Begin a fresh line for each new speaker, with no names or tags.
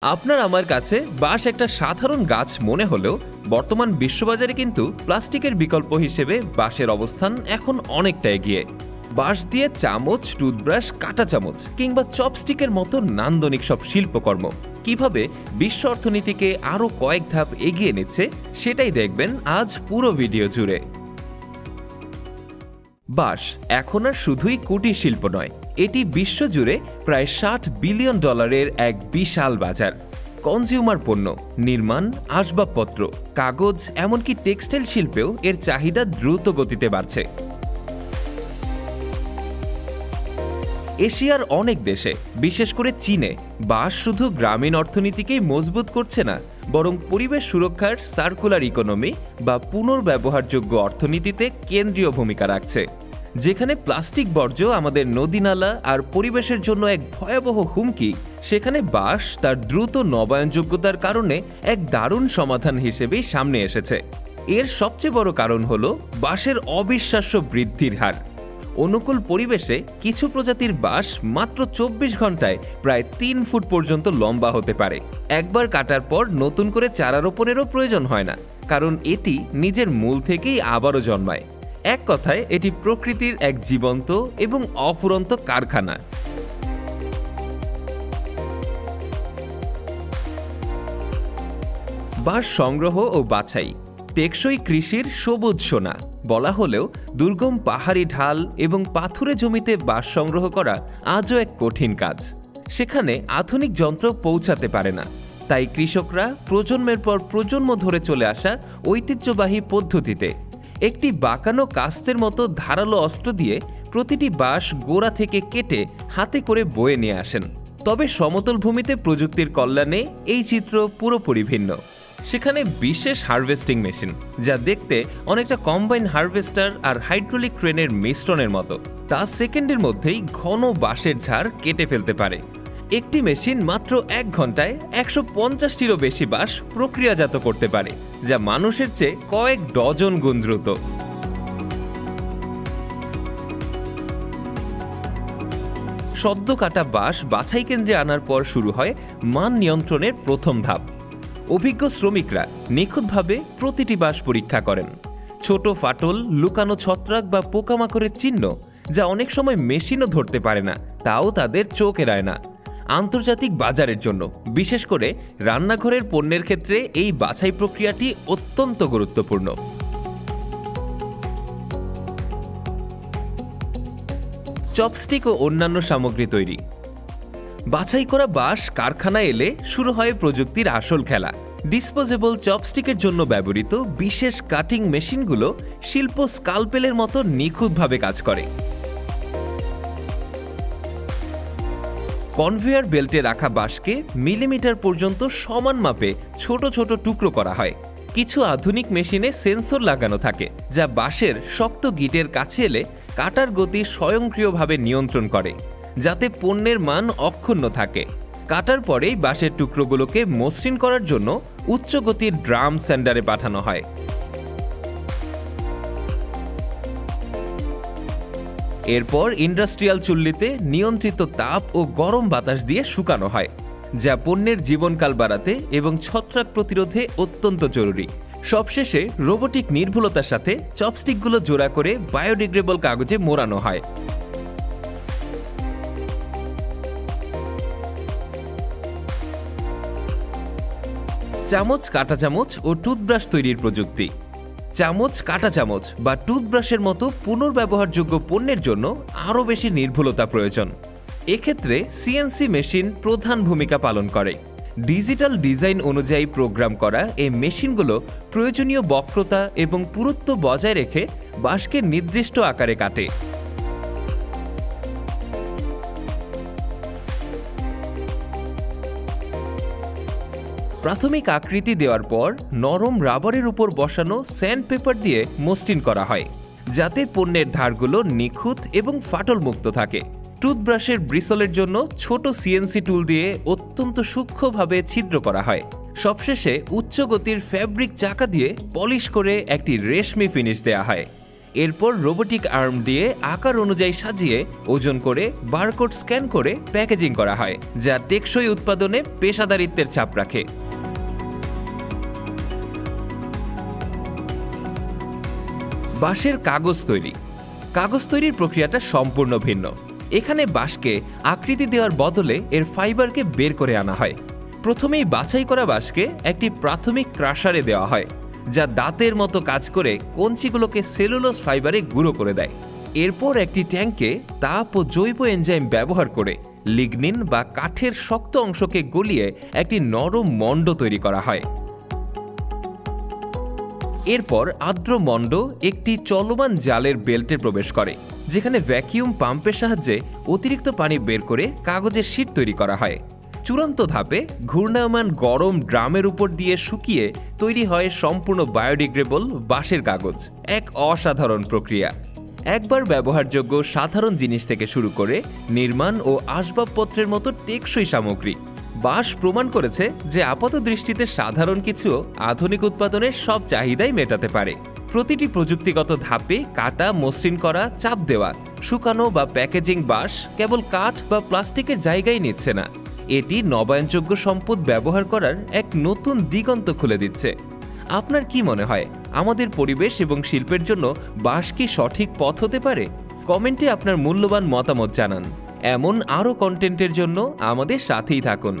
আপনার আমার কাছে বাঁশ একটা সাধারণ গাছ মনে হলেও বর্তমান বিশ্ববাজারে কিন্তু প্লাস্টিকের বিকল্প হিসেবে বাঁশের অবস্থান এখন অনেকটা এগিয়ে। বাঁশ দিয়ে চামচ, টুথব্রাশ, কাঁটা চামচ কিংবা চপস্টিকের মতো নান্দনিক সব শিল্পকর্ম কিভাবে বিশ্ব অর্থনীতিকে আরও কয়েক ধাপ এগিয়ে নিচ্ছে সেটাই দেখবেন আজ পুরো ভিডিও জুড়ে। বাঁশ এখন আর শুধুই কুটির শিল্প নয়, এটি বিশ্বজুড়ে প্রায় $60 বিলিয়ন এক বিশাল বাজার। কনজিউমার পণ্য, নির্মাণ, আসবাবপত্র, কাগজ, এমনকি টেক্সটাইল শিল্পেও এর চাহিদা দ্রুত গতিতে বাড়ছে। এশিয়ার অনেক দেশে, বিশেষ করে চীনে, বাঁশ শুধু গ্রামীণ অর্থনীতিকেই মজবুত করছে না, বরং পরিবেশ সুরক্ষার সার্কুলার ইকোনমি বা পুনর্ব্যবহারযোগ্য অর্থনীতিতে কেন্দ্রীয় ভূমিকা রাখছে। যেখানে প্লাস্টিক বর্জ্য আমাদের নদীনালা আর পরিবেশের জন্য এক ভয়াবহ হুমকি, সেখানে বাঁশ তার দ্রুত নবায়নযোগ্যতার কারণে এক দারুণ সমাধান হিসেবেই সামনে এসেছে। এর সবচেয়ে বড় কারণ হল বাঁশের অবিশ্বাস্য বৃদ্ধির হার। অনুকূল পরিবেশে কিছু প্রজাতির বাঁশ মাত্র 24 ঘন্টায় প্রায় 3 ফুট পর্যন্ত লম্বা হতে পারে। একবার কাটার পর নতুন করে চারা রোপণেরও প্রয়োজন হয় না, কারণ এটি নিজের মূল থেকেই আবারও জন্মায়। এক কথায় এটি প্রকৃতির এক জীবন্ত এবং অফুরন্ত কারখানা। বাঁশ সংগ্রহ ও বাছাই টেকসই কৃষির সবুজ সোনা বলা হলেও দুর্গম পাহাড়ি ঢাল এবং পাথুরে জমিতে বাঁশ সংগ্রহ করা আজও এক কঠিন কাজ। সেখানে আধুনিক যন্ত্র পৌঁছাতে পারে না, তাই কৃষকরা প্রজন্মের পর প্রজন্ম ধরে চলে আসা ঐতিহ্যবাহী পদ্ধতিতে একটি বাঁকানো কাস্তের মতো ধারালো অস্ত্র দিয়ে প্রতিটি বাঁশ গোড়া থেকে কেটে হাতে করে বয়ে নিয়ে আসেন। তবে সমতল ভূমিতে প্রযুক্তির কল্যাণে এই চিত্র পুরোপুরি ভিন্ন। সেখানে বিশেষ হারভেস্টিং মেশিন, যা দেখতে অনেকটা কম্বাইন হারভেস্টার আর হাইড্রোলিক ক্রেনের মিশ্রণের মতো, তা সেকেন্ডের মধ্যেই ঘন বাঁশের ঝাড় কেটে ফেলতে পারে। একটি মেশিন মাত্র 1 ঘন্টায় 150টিরও বেশি বাঁশ প্রক্রিয়াজাত করতে পারে, যা মানুষের চেয়ে কয়েক ডজন গুণ দ্রুত। সদ্য কাটা বাঁশ বাছাই কেন্দ্রে আনার পর শুরু হয় মান নিয়ন্ত্রণের প্রথম ধাপ। অভিজ্ঞ শ্রমিকরা নিখুঁতভাবে প্রতিটি বাঁশ পরীক্ষা করেন। ছোট ফাটল, লুকানো ছত্রাক বা পোকামাকড়ের চিহ্ন, যা অনেক সময় মেশিনও ধরতে পারে না, তাও তাদের চোখ এড়ায় না। আন্তর্জাতিক বাজারের জন্য, বিশেষ করে রান্নাঘরের পণ্যের ক্ষেত্রে এই বাছাই প্রক্রিয়াটি অত্যন্ত গুরুত্বপূর্ণ। চপস্টিক ও অন্যান্য সামগ্রী তৈরি। বাছাই করা বাঁশ কারখানায় এলে শুরু হয় প্রযুক্তির আসল খেলা। ডিসপোজেবল চপস্টিকের জন্য ব্যবহৃত বিশেষ কাটিং মেশিনগুলো শিল্প স্কালপেলের মতো নিখুঁতভাবে কাজ করে। কনভেয়ার বেল্টে রাখা বাঁশকে মিলিমিটার পর্যন্ত সমান মাপে ছোট ছোট টুকরো করা হয়। কিছু আধুনিক মেশিনে সেন্সর লাগানো থাকে, যা বাঁশের শক্ত গিটের কাছে এলে কাটার গতি স্বয়ংক্রিয়ভাবে নিয়ন্ত্রণ করে, যাতে পণ্যের মান অক্ষুণ্ণ থাকে। কাটার পরেই বাঁশের টুকরোগুলোকে মসৃণ করার জন্য উচ্চ গতির ড্রাম স্যান্ডারে পাঠানো হয়। এরপর ইন্ডাস্ট্রিয়াল চুল্লিতে নিয়ন্ত্রিত তাপ ও গরম বাতাস দিয়ে শুকানো হয়, যা পণ্যের জীবনকাল বাড়াতে এবং ছত্রাক প্রতিরোধে অত্যন্ত জরুরি। সবশেষে রোবোটিক নির্ভুলতার সাথে চপস্টিকগুলো জোড়া করে বায়োডিগ্রেডেবল কাগজে মোড়ানো হয়। চামচ, কাঁটা চামচ ও টুথব্রাশ তৈরির প্রযুক্তি। চামচ, কাঁটা চামচ বা টুথব্রাশের মতো পুনর্ব্যবহারযোগ্য পণ্যের জন্য আরও বেশি নির্ভুলতা প্রয়োজন। এক্ষেত্রে সিএনসি মেশিন প্রধান ভূমিকা পালন করে। ডিজিটাল ডিজাইন অনুযায়ী প্রোগ্রাম করা এই মেশিনগুলো প্রয়োজনীয় বক্রতা এবং পুরুত্ব বজায় রেখে বাঁশকে নির্দিষ্ট আকারে কাটে। প্রাথমিক আকৃতি দেওয়ার পর নরম রাবারের উপর বসানো স্যান্ডপেপার দিয়ে মসৃণ করা হয়, যাতে পণ্যের ধারগুলো নিখুঁত এবং ফাটলমুক্ত থাকে। টুথব্রাশের ব্রিসলের জন্য ছোট সিএনসি টুল দিয়ে অত্যন্ত সূক্ষ্মভাবে ছিদ্র করা হয়। সবশেষে উচ্চ গতির ফ্যাব্রিক চাকা দিয়ে পলিশ করে একটি রেশমি ফিনিশ দেওয়া হয়। এরপর রোবোটিক আর্ম দিয়ে আকার অনুযায়ী সাজিয়ে ওজন করে বারকোড স্ক্যান করে প্যাকেজিং করা হয়, যা টেকসই উৎপাদনে পেশাদারিত্বের ছাপ রাখে। বাঁশের কাগজ তৈরি। কাগজ তৈরির প্রক্রিয়াটা সম্পূর্ণ ভিন্ন। এখানে বাঁশকে আকৃতি দেওয়ার বদলে এর ফাইবারকে বের করে আনা হয়। প্রথমেই বাছাই করা বাঁশকে একটি প্রাথমিক ক্রাশারে দেওয়া হয়, যা দাঁতের মতো কাজ করে কঞ্চিগুলোকে সেলুলোজ ফাইবারে গুঁড়ো করে দেয়। এরপর একটি ট্যাঙ্কে তাপ ও জৈব এনজাইম ব্যবহার করে লিগনিন বা কাঠের শক্ত অংশকে গলিয়ে একটি নরম মণ্ড তৈরি করা হয়। এরপর আর্দ্র মণ্ড একটি চলমান জালের বেল্টে প্রবেশ করে, যেখানে ভ্যাকিউম পাম্পের সাহায্যে অতিরিক্ত পানি বের করে কাগজের শীট তৈরি করা হয়। চূড়ান্ত ধাপে ঘূর্ণায়মান গরম ড্রামের উপর দিয়ে শুকিয়ে তৈরি হয় সম্পূর্ণ বায়োডিগ্রেডেবল বাঁশের কাগজ। এক অসাধারণ প্রক্রিয়া। একবার ব্যবহারযোগ্য সাধারণ জিনিস থেকে শুরু করে নির্মাণ ও আসবাবপত্রের মতো টেকসই সামগ্রী, বাঁশ প্রমাণ করেছে যে আপাত দৃষ্টিতে সাধারণ কিছু আধুনিক উৎপাদনের সব চাহিদাই মেটাতে পারে। প্রতিটি প্রযুক্তিগত ধাপে কাটা, মসৃণ করা, চাপ দেওয়া, শুকানো বা প্যাকেজিং বাঁশ কেবল কাঠ বা প্লাস্টিকের জায়গায় নিচ্ছে না, এটি নবায়নযোগ্য সম্পদ ব্যবহার করার এক নতুন দিগন্ত খুলে দিচ্ছে। আপনার কি মনে হয়, আমাদের পরিবেশ এবং শিল্পের জন্য বাঁশ কি সঠিক পথ হতে পারে? কমেন্টে আপনার মূল্যবান মতামত জানান। এমন আরও কন্টেন্টের জন্য আমাদের সাথেই থাকুন।